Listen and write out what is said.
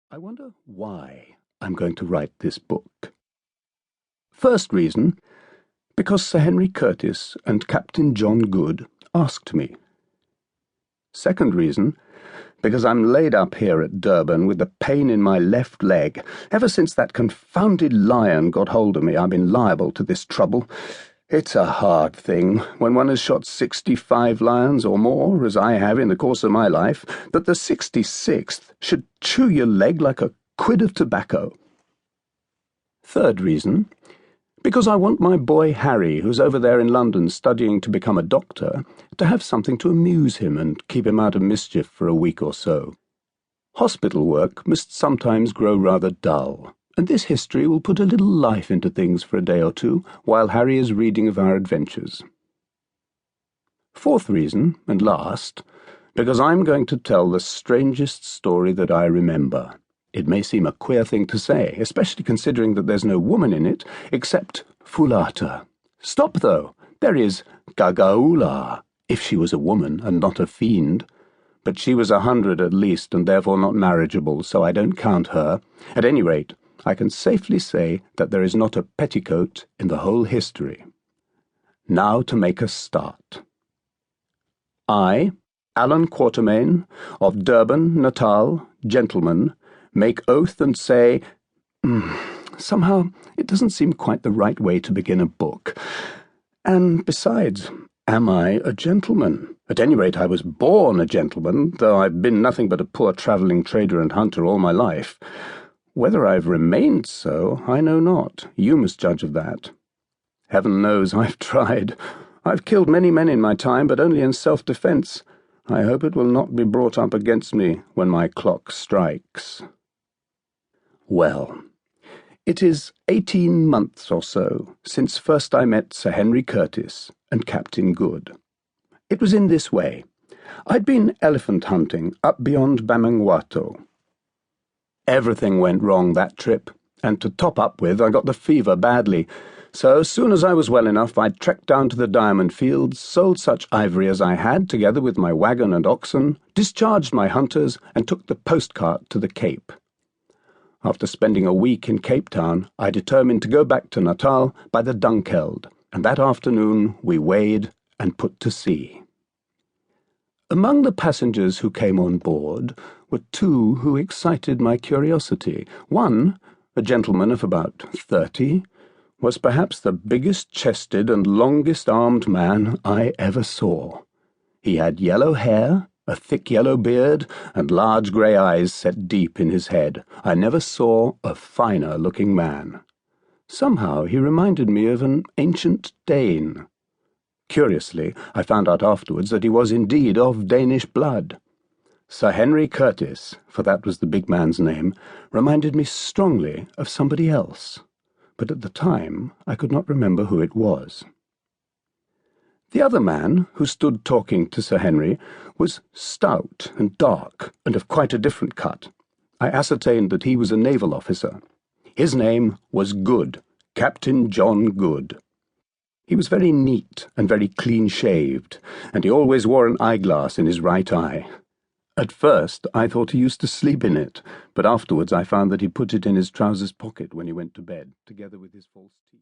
I wonder why I'm going to write this book. First reason, because Sir Henry Curtis and Captain John Good asked me. Second reason, because I'm laid up here at Durban with the pain in my left leg. Ever since that confounded lion got hold of me, I've been liable to this trouble. It's a hard thing, when one has shot 65 lions or more, as I have in the course of my life, that the 66th should chew your leg like a quid of tobacco. Third reason, because I want my boy Harry, who's over there in London studying to become a doctor, to have something to amuse him and keep him out of mischief for a week or so. Hospital work must sometimes grow rather dull, and this history will put a little life into things for a day or two while Harry is reading of our adventures. Fourth reason, and last, because I'm going to tell the strangest story that I remember. It may seem a queer thing to say, especially considering that there's no woman in it, except Fulata. Stop, though. There is Gagaoola, if she was a woman and not a fiend. But she was 100 at least, and therefore not marriageable, so I don't count her. At any rate, I can safely say that there is not a petticoat in the whole history. Now to make us start. I, Allan Quartermain, of Durban, Natal, gentleman, make oath and say, somehow it doesn't seem quite the right way to begin a book. And besides, am I a gentleman? At any rate, I was born a gentleman, though I've been nothing but a poor travelling trader and hunter all my life. Whether I've remained so, I know not. You must judge of that. Heaven knows I've tried. I've killed many men in my time, but only in self-defence. I hope it will not be brought up against me when my clock strikes. Well, it is 18 months or so since first I met Sir Henry Curtis and Captain Good. It was in this way. I'd been elephant hunting up beyond Bamangwato. Everything went wrong that trip, and to top up with, I got the fever badly. So as soon as I was well enough, I trekked down to the diamond fields, sold such ivory as I had, together with my wagon and oxen, discharged my hunters, and took the postcart to the Cape. After spending a week in Cape Town, I determined to go back to Natal by the Dunkeld, and that afternoon we weighed and put to sea. Among the passengers who came on board were two who excited my curiosity. One, a gentleman of about 30, was perhaps the biggest-chested and longest-armed man I ever saw. He had yellow hair, a thick yellow beard, and large grey eyes set deep in his head. I never saw a finer-looking man. Somehow he reminded me of an ancient Dane. Curiously, I found out afterwards that he was indeed of Danish blood. Sir Henry Curtis, for that was the big man's name, reminded me strongly of somebody else, but at the time I could not remember who it was. The other man, who stood talking to Sir Henry, was stout and dark, and of quite a different cut. I ascertained that he was a naval officer. His name was Good, Captain John Good. He was very neat and very clean-shaved, and he always wore an eyeglass in his right eye. At first I thought he used to sleep in it, but afterwards I found that he put it in his trousers pocket when he went to bed, together with his false teeth.